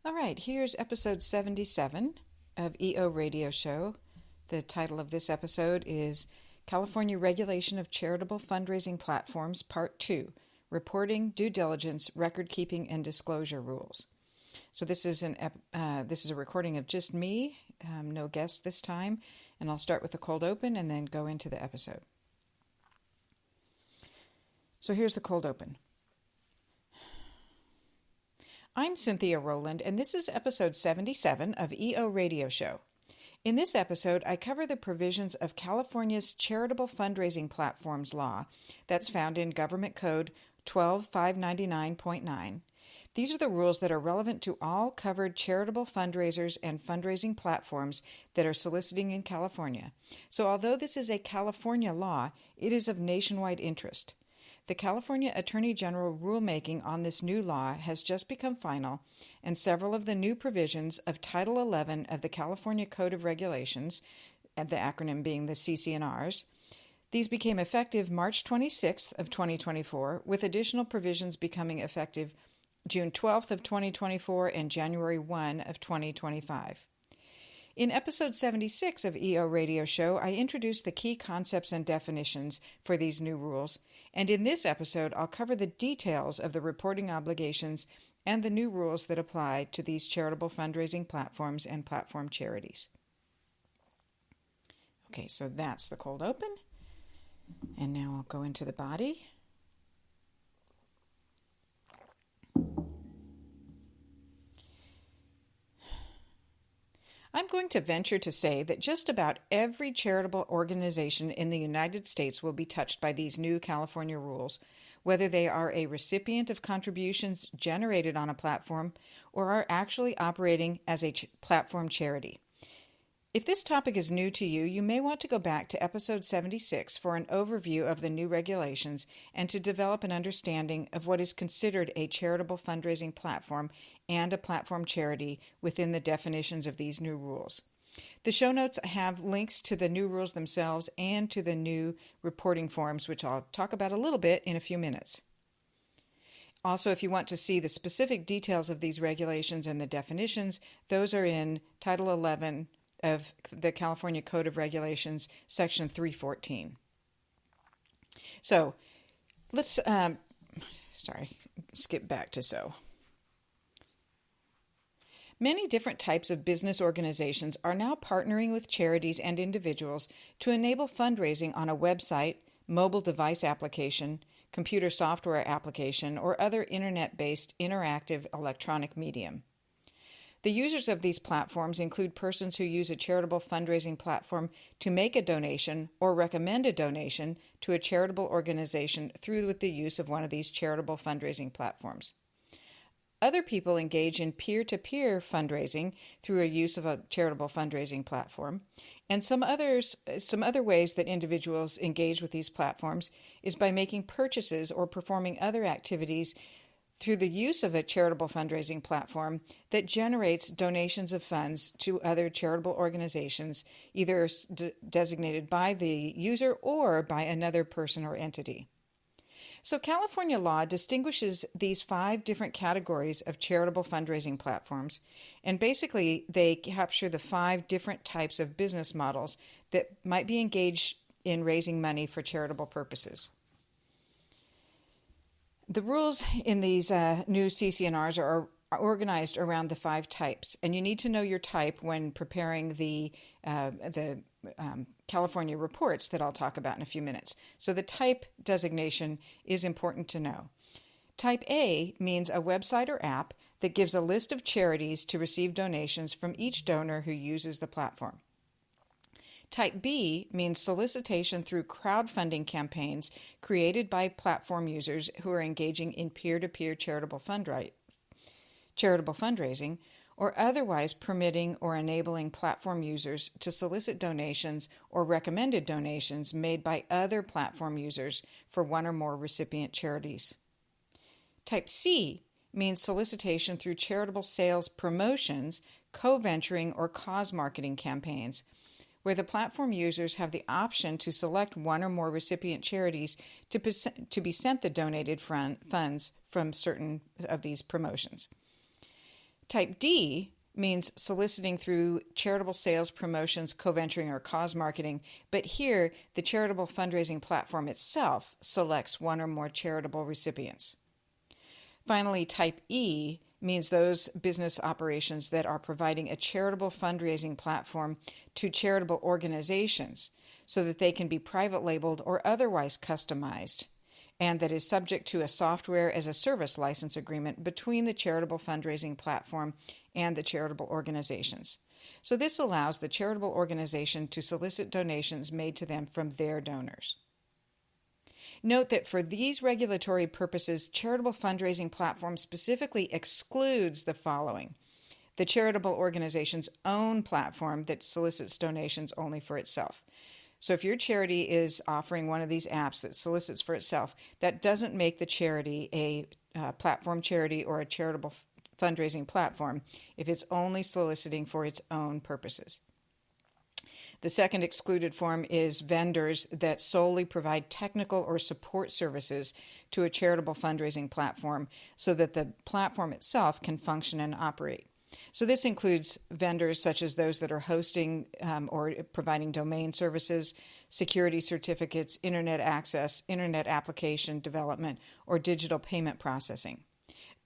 All right, here's episode 77 of EO Radio Show. The title of this episode is California Regulation of Charitable Fundraising Platforms, Part 2, Reporting, Due Diligence, Record-Keeping, and Disclosure Rules. So this is a recording of just me, no guests this time, and I'll start with the cold open and then go into the episode. So here's the cold open. I'm Cynthia Rowland, and this is episode 77 of EO Radio Show. In this episode, I cover the provisions of California's Charitable Fundraising Platforms Law that's found in Government Code 12599.9. These are the rules that are relevant to all covered charitable fundraisers and fundraising platforms that are soliciting in California. So although this is a California law, it is of nationwide interest. The California Attorney General rulemaking on this new law has just become final, and several of the new provisions of Title 11 of the California Code of Regulations, and the acronym being the CCRs, these became effective March 26th of 2024, with additional provisions becoming effective June 12th of 2024 and January 1 of 2025. In episode 76 of EO Radio Show, I introduced the key concepts and definitions for these new rules, and in this episode, I'll cover the details of the reporting obligations and the new rules that apply to these charitable fundraising platforms and platform charities. Okay, so that's the cold open, and now I'll go into the body. I'm going to venture to say that just about every charitable organization in the United States will be touched by these new California rules, whether they are a recipient of contributions generated on a platform or are actually operating as a platform charity. If this topic is new to you, you may want to go back to episode 76 for an overview of the new regulations and to develop an understanding of what is considered a charitable fundraising platform and a platform charity within the definitions of these new rules. The show notes have links to the new rules themselves and to the new reporting forms, which I'll talk about a little bit in a few minutes. Also, if you want to see the specific details of these regulations and the definitions, those are in Title 11 of the California Code of Regulations, Section 314. So, let's, skip back to so. Many different types of business organizations are now partnering with charities and individuals to enable fundraising on a website, mobile device application, computer software application, or other internet-based interactive electronic medium. The users of these platforms include persons who use a charitable fundraising platform to make a donation or recommend a donation to a charitable organization through the use of one of these charitable fundraising platforms. Other people engage in peer-to-peer fundraising through a use of a charitable fundraising platform, and some other ways that individuals engage with these platforms is by making purchases or performing other activities through the use of a charitable fundraising platform that generates donations of funds to other charitable organizations, either designated by the user or by another person or entity. So California law distinguishes these 5 different categories of charitable fundraising platforms, and basically they capture the 5 different types of business models that might be engaged in raising money for charitable purposes. The rules in these new CCNRs are organized around the 5 types, and you need to know your type when preparing the California reports that I'll talk about in a few minutes. So the type designation is important to know. Type A means a website or app that gives a list of charities to receive donations from each donor who uses the platform. Type B means solicitation through crowdfunding campaigns created by platform users who are engaging in peer-to-peer charitable fundraising, or otherwise permitting or enabling platform users to solicit donations or recommended donations made by other platform users for one or more recipient charities. Type C means solicitation through charitable sales promotions, co-venturing, or cause marketing campaigns, where the platform users have the option to select one or more recipient charities to be sent the donated funds from certain of these promotions. Type D means soliciting through charitable sales, promotions, co-venturing, or cause marketing, but here the charitable fundraising platform itself selects one or more charitable recipients. Finally, Type E means those business operations that are providing a charitable fundraising platform to charitable organizations so that they can be private labeled or otherwise customized, and that is subject to a software as a service license agreement between the charitable fundraising platform and the charitable organizations. So this allows the charitable organization to solicit donations made to them from their donors. Note that for these regulatory purposes, charitable fundraising platform specifically excludes the following: the charitable organization's own platform that solicits donations only for itself. So if your charity is offering one of these apps that solicits for itself, that doesn't make the charity a platform charity or a charitable fundraising platform if it's only soliciting for its own purposes. The second excluded form is vendors that solely provide technical or support services to a charitable fundraising platform so that the platform itself can function and operate. So this includes vendors such as those that are hosting or providing domain services, security certificates, internet access, internet application development, or digital payment processing.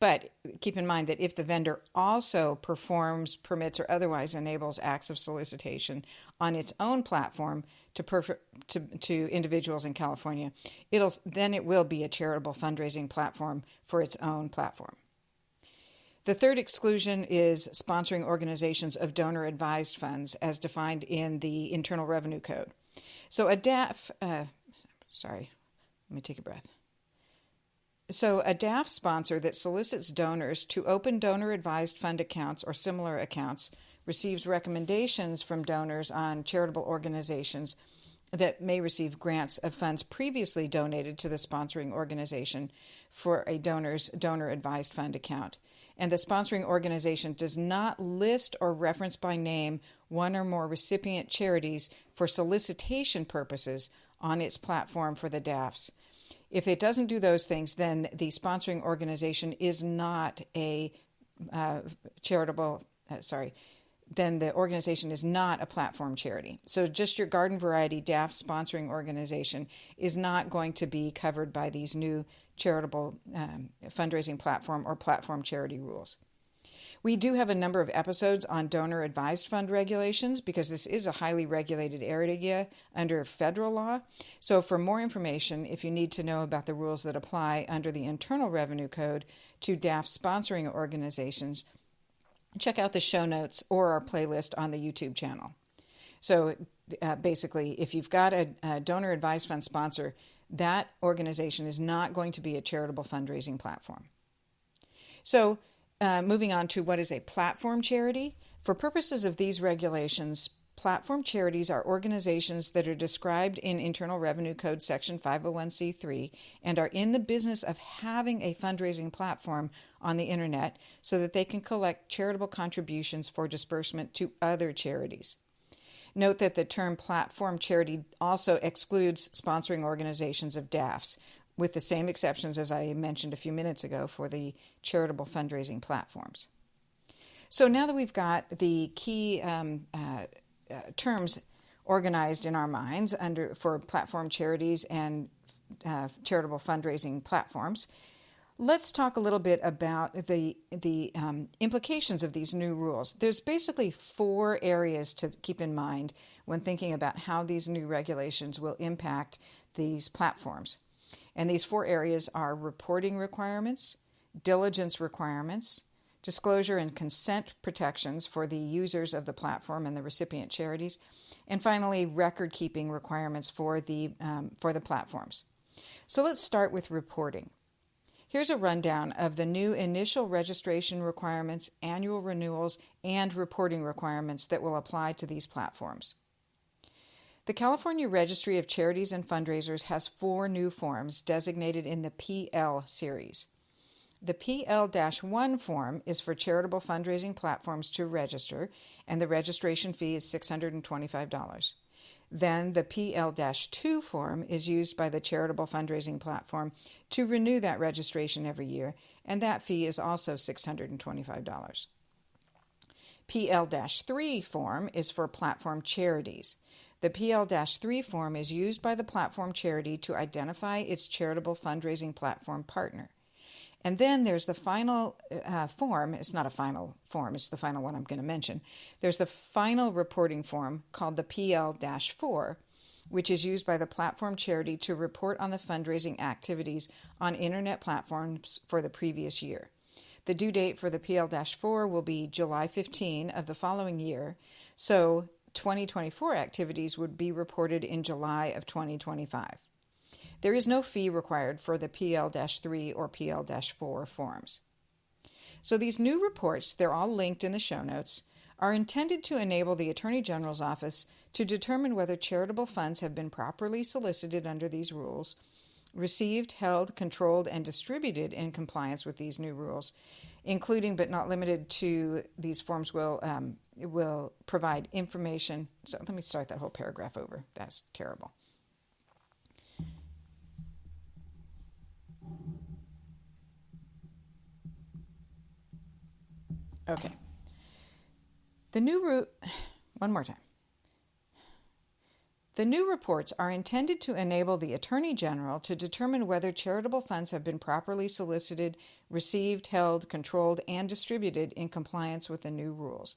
But keep in mind that if the vendor also performs, permits, or otherwise enables acts of solicitation on its own platform to individuals in California, it will be a charitable fundraising platform for its own platform. The third exclusion is sponsoring organizations of donor-advised funds as defined in the Internal Revenue Code. So a DAF, So a DAF sponsor that solicits donors to open donor-advised fund accounts or similar accounts receives recommendations from donors on charitable organizations that may receive grants of funds previously donated to the sponsoring organization for a donor's donor-advised fund account. And the sponsoring organization does not list or reference by name one or more recipient charities for solicitation purposes on its platform for the DAFs. If it doesn't do those things, then the sponsoring organization is not a then the organization is not a platform charity. So just your garden variety DAF sponsoring organization is not going to be covered by these new charitable fundraising platform or platform charity rules. We do have a number of episodes on donor-advised fund regulations because this is a highly regulated area under federal law. So for more information, if you need to know about the rules that apply under the Internal Revenue Code to DAF sponsoring organizations, check out the show notes or our playlist on the YouTube channel. So basically, if you've got a donor-advised fund sponsor, that organization is not going to be a charitable fundraising platform. So moving on to what is a platform charity. For purposes of these regulations, platform charities are organizations that are described in Internal Revenue Code Section 501c3 and are in the business of having a fundraising platform on the internet so that they can collect charitable contributions for disbursement to other charities. Note that the term platform charity also excludes sponsoring organizations of DAFs, with the same exceptions as I mentioned a few minutes ago for the charitable fundraising platforms. So now that we've got the key terms organized in our minds for platform charities and charitable fundraising platforms, let's talk a little bit about the implications of these new rules. There's basically 4 areas to keep in mind when thinking about how these new regulations will impact these platforms. And these 4 areas are reporting requirements, diligence requirements, disclosure and consent protections for the users of the platform and the recipient charities, and finally, record-keeping requirements for the platforms. So let's start with reporting. Here's a rundown of the new initial registration requirements, annual renewals, and reporting requirements that will apply to these platforms. The California Registry of Charities and Fundraisers has 4 new forms designated in the PL series. The PL-1 form is for charitable fundraising platforms to register, and the registration fee is $625. Then the PL-2 form is used by the charitable fundraising platform to renew that registration every year, and that fee is also $625. PL-3 form is for platform charities. The PL-3 form is used by the platform charity to identify its charitable fundraising platform partner. And then there's the final form. It's not a final form. It's the final one I'm going to mention. There's the final reporting form called the PL-4, which is used by the platform charity to report on the fundraising activities on internet platforms for the previous year. The due date for the PL-4 will be July 15 of the following year, so 2024 activities would be reported in July of 2025. There is no fee required for the PL-3 or PL-4 forms. So these new reports, they're all linked in the show notes, are intended to enable the Attorney General's office to determine whether charitable funds have been properly solicited under these rules, received, held, controlled, and distributed in compliance with these new rules, including but not limited to these forms will provide information. So let me start that whole paragraph over. That's terrible. Okay. One more time. The new reports are intended to enable the Attorney General to determine whether charitable funds have been properly solicited, received, held, controlled, and distributed in compliance with the new rules.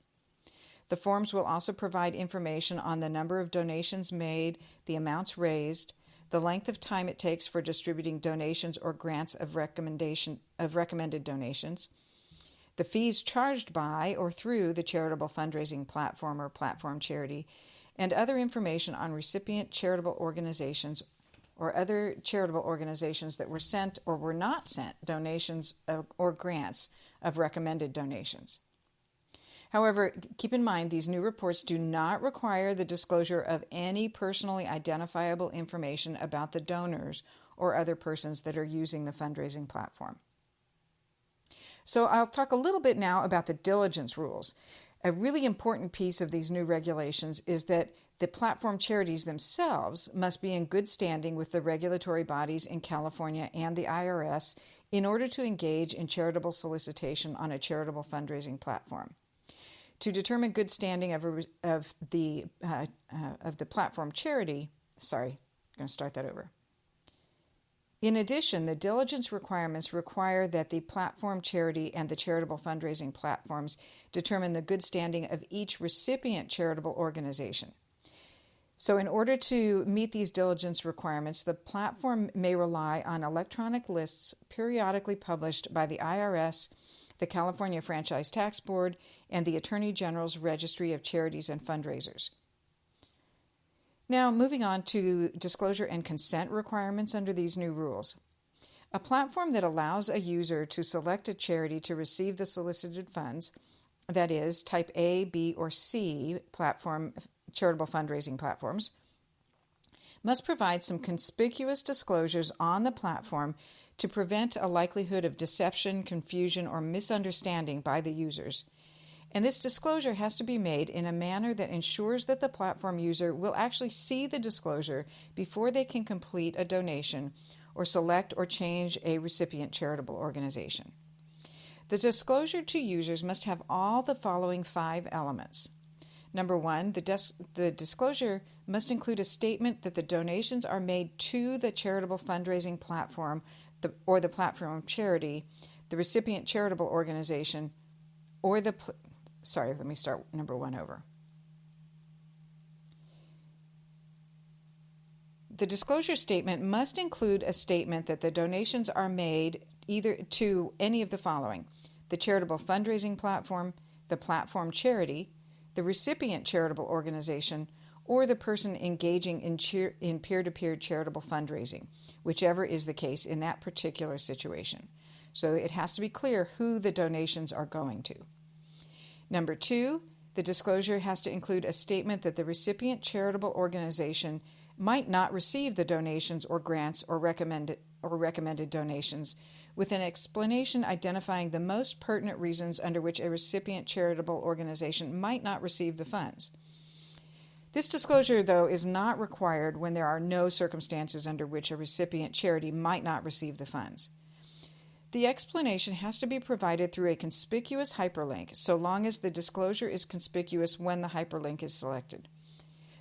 The forms will also provide information on the number of donations made, the amounts raised, the length of time it takes for distributing donations or grants of recommended donations, the fees charged by or through the charitable fundraising platform or platform charity, and other information on recipient charitable organizations or other charitable organizations that were sent or were not sent donations or grants of recommended donations. However, keep in mind these new reports do not require the disclosure of any personally identifiable information about the donors or other persons that are using the fundraising platform. So I'll talk a little bit now about the diligence rules. A really important piece of these new regulations is that the platform charities themselves must be in good standing with the regulatory bodies in California and the IRS in order to engage in charitable solicitation on a charitable fundraising platform. To determine good standing of the platform charity, I'm going to start that over. In addition, the diligence requirements require that the platform charity and the charitable fundraising platforms determine the good standing of each recipient charitable organization. So in order to meet these diligence requirements, the platform may rely on electronic lists periodically published by the IRS, the California Franchise Tax Board, and the Attorney General's Registry of Charities and Fundraisers. Now, moving on to disclosure and consent requirements under these new rules. A platform that allows a user to select a charity to receive the solicited funds, that is, type A, B, or C platform, charitable fundraising platforms, must provide some conspicuous disclosures on the platform to prevent a likelihood of deception, confusion, or misunderstanding by the users. And this disclosure has to be made in a manner that ensures that the platform user will actually see the disclosure before they can complete a donation or select or change a recipient charitable organization. The disclosure to users must have all the following 5 elements. Number 1, the disclosure must include a statement that the donations are made to the charitable fundraising platform or the platform charity, the recipient charitable organization, or let me start number 1 over. The disclosure statement must include a statement that the donations are made either to any of the following: the charitable fundraising platform, the platform charity, the recipient charitable organization, or the person engaging in peer-to-peer charitable fundraising, whichever is the case in that particular situation. So it has to be clear who the donations are going to. Number 2, the disclosure has to include a statement that the recipient charitable organization might not receive the donations or grants or recommended donations, with an explanation identifying the most pertinent reasons under which a recipient charitable organization might not receive the funds. This disclosure, though, is not required when there are no circumstances under which a recipient charity might not receive the funds. The explanation has to be provided through a conspicuous hyperlink, so long as the disclosure is conspicuous when the hyperlink is selected.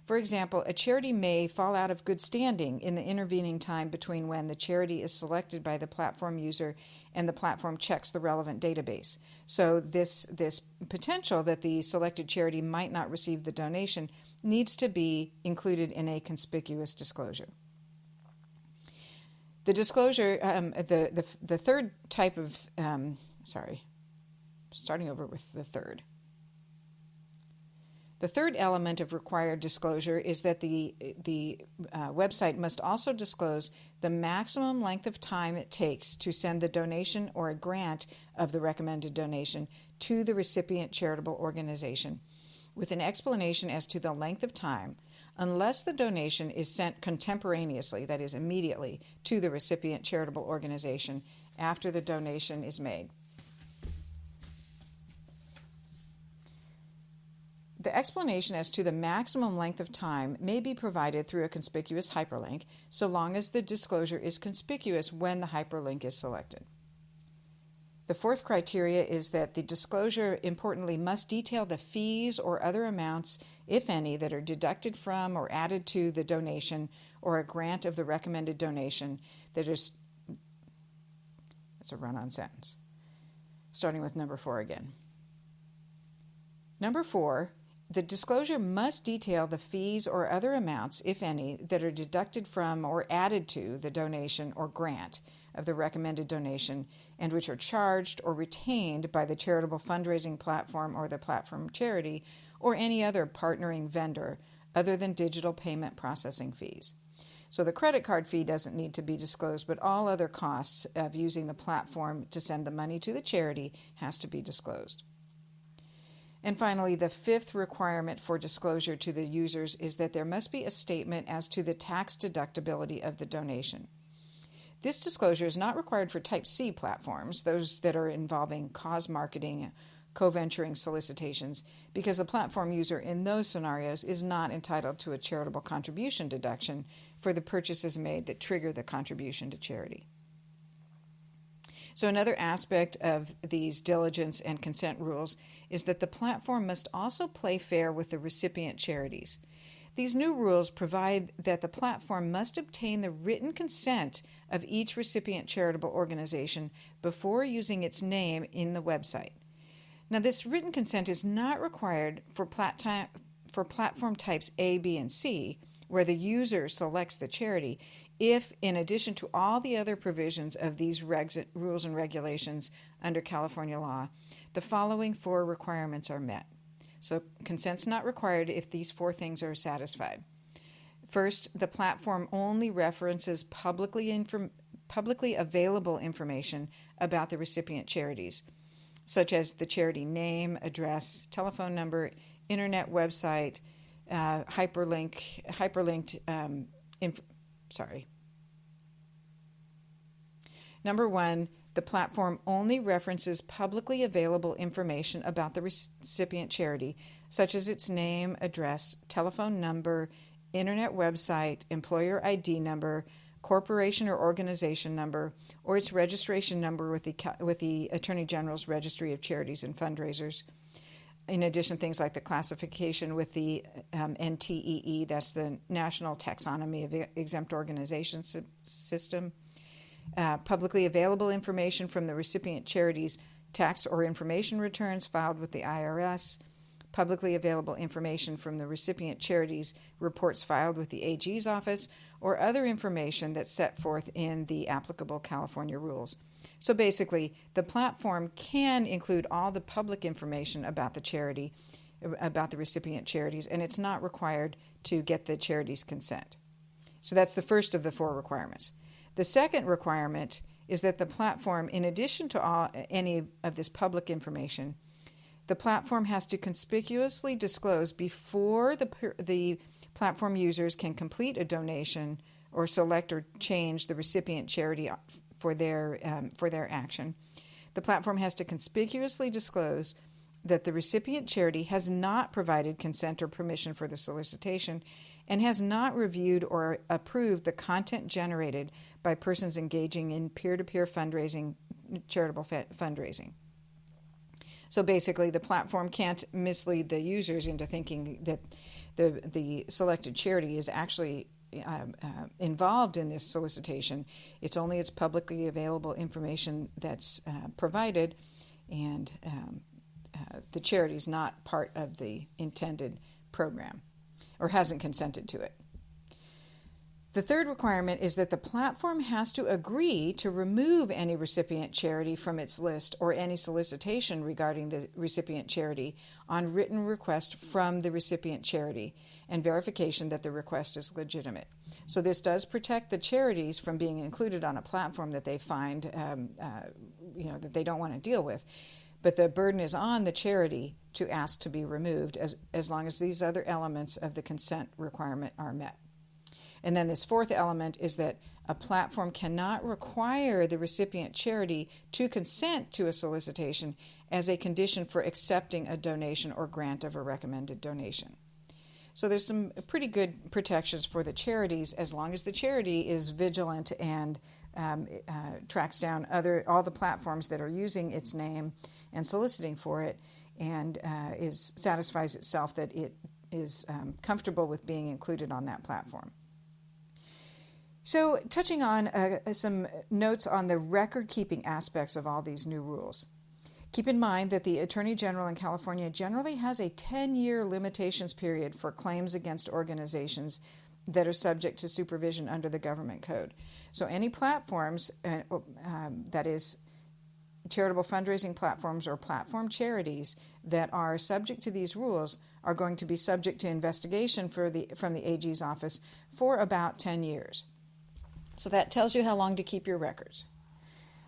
For example, a charity may fall out of good standing in the intervening time between when the charity is selected by the platform user and the platform checks the relevant database. So this potential that the selected charity might not receive the donation needs to be included in a conspicuous disclosure. The disclosure, the third type of, starting over with the third. The third element of required disclosure is that the website must also disclose the maximum length of time it takes to send the donation or a grant of the recommended donation to the recipient charitable organization, with an explanation as to the length of time, unless the donation is sent contemporaneously, that is, immediately, to the recipient charitable organization after the donation is made. The explanation as to the maximum length of time may be provided through a conspicuous hyperlink, so long as the disclosure is conspicuous when the hyperlink is selected. The fourth criteria is that the disclosure, importantly, must detail the fees or other amounts, if any, that are deducted from or added to the donation or a grant of the recommended donation that is... That's a run-on sentence. Starting with number 4 again. Number 4, the disclosure must detail the fees or other amounts, if any, that are deducted from or added to the donation or grant of the recommended donation and which are charged or retained by the charitable fundraising platform or the platform charity or any other partnering vendor other than digital payment processing fees. So the credit card fee doesn't need to be disclosed, but all other costs of using the platform to send the money to the charity has to be disclosed. And finally, the fifth requirement for disclosure to the users is that there must be a statement as to the tax deductibility of the donation. This disclosure is not required for Type C platforms, those that are involving cause marketing, co-venturing solicitations, because the platform user in those scenarios is not entitled to a charitable contribution deduction for the purchases made that trigger the contribution to charity. So another aspect of these diligence and consent rules is that the platform must also play fair with the recipient charities. These new rules provide that the platform must obtain the written consent of each recipient charitable organization before using its name in the website. Now, this written consent is not required for platform types A, B, and C, where the user selects the charity, if, in addition to all the other provisions of these rules and regulations under California law, the following 4 requirements are met. So consent's not required if these 4 things are satisfied. First, the platform only references publicly available information about the recipient charities, such as the charity name, address, telephone number, internet website, Number 1, the platform only references publicly available information about the recipient charity, such as its name, address, telephone number, internet website, employer ID number, corporation or organization number, or its registration number with the Attorney General's Registry of Charities and Fundraisers. In addition, things like the classification with the NTEE, that's the National Taxonomy of Exempt Organizations System, publicly available information from the recipient charity's tax or information returns filed with the IRS, publicly available information from the recipient charity's reports filed with the AG's office, or other information that's set forth in the applicable California rules. So basically, the platform can include all the public information about the charity, about the recipient charities, and it's not required to get the charity's consent. So that's the first of the 4 requirements. The second requirement is that the platform, in addition to any of this public information, the platform has to conspicuously disclose before the platform users can complete a donation or select or change the recipient charity for their action. The platform has to conspicuously disclose that the recipient charity has not provided consent or permission for the solicitation and has not reviewed or approved the content generated by persons engaging in peer-to-peer fundraising charitable fundraising. So basically, the platform can't mislead the users into thinking that the selected charity is actually involved in this solicitation. It's only its publicly available information that's provided, and the charity is not part of the intended program or hasn't consented to it. The third requirement is that the platform has to agree to remove any recipient charity from its list or any solicitation regarding the recipient charity on written request from the recipient charity and verification that the request is legitimate. So this does protect the charities from being included on a platform that they find that they don't want to deal with. But the burden is on the charity to ask to be removed as long as these other elements of the consent requirement are met. And then this fourth element is that a platform cannot require the recipient charity to consent to a solicitation as a condition for accepting a donation or grant of a recommended donation. So there's some pretty good protections for the charities as long as the charity is vigilant and tracks down all the platforms that are using its name and soliciting for it, and satisfies itself that it is comfortable with being included on that platform. So, touching on some notes on the record-keeping aspects of all these new rules. Keep in mind that the Attorney General in California generally has a 10-year limitations period for claims against organizations that are subject to supervision under the government code. So any platforms, that is charitable fundraising platforms or platform charities that are subject to these rules are going to be subject to investigation from the AG's office for about 10 years. So that tells you how long to keep your records.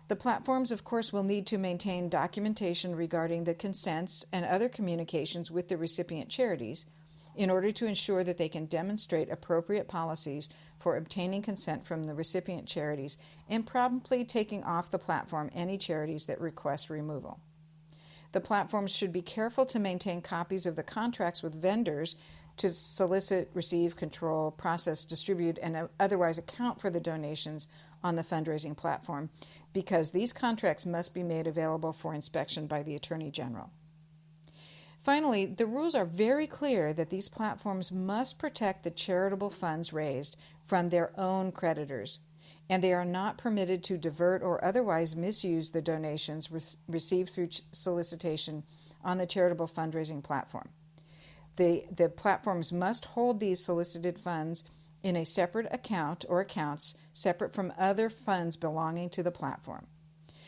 The platforms, of course, will need to maintain documentation regarding the consents and other communications with the recipient charities in order to ensure that they can demonstrate appropriate policies for obtaining consent from the recipient charities and promptly taking off the platform any charities that request removal. The platforms should be careful to maintain copies of the contracts with vendors to solicit, receive, control, process, distribute, and otherwise account for the donations on the fundraising platform, because these contracts must be made available for inspection by the Attorney General. Finally, the rules are very clear that these platforms must protect the charitable funds raised from their own creditors, and they are not permitted to divert or otherwise misuse the donations received through solicitation on the charitable fundraising platform. The platforms must hold these solicited funds in a separate account or accounts separate from other funds belonging to the platform.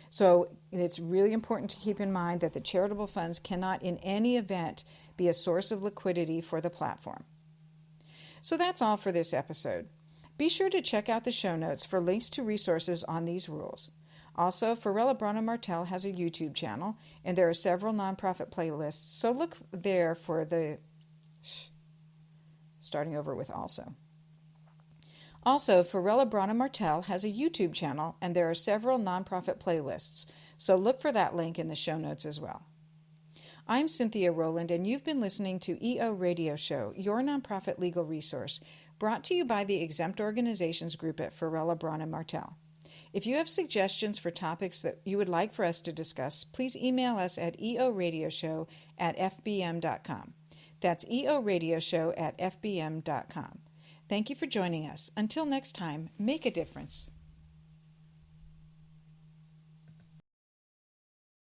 So it's really important to keep in mind that the charitable funds cannot in any event be a source of liquidity for the platform. So that's all for this episode. Be sure to check out the show notes for links to resources on these rules. Also, Farella Brana Martel has a YouTube channel, and there are several nonprofit playlists, so look there for the... Starting over with also. Also, Farella Brana Martel has a YouTube channel, and there are several nonprofit playlists, so look for that link in the show notes as well. I'm Cynthia Rowland, and you've been listening to EO Radio Show, your nonprofit legal resource, brought to you by the Exempt Organizations Group at Farella Brana Martel. If you have suggestions for topics that you would like for us to discuss, please email us at eoradioshow@fbm.com. That's eoradioshow@fbm.com. Thank you for joining us. Until next time, make a difference.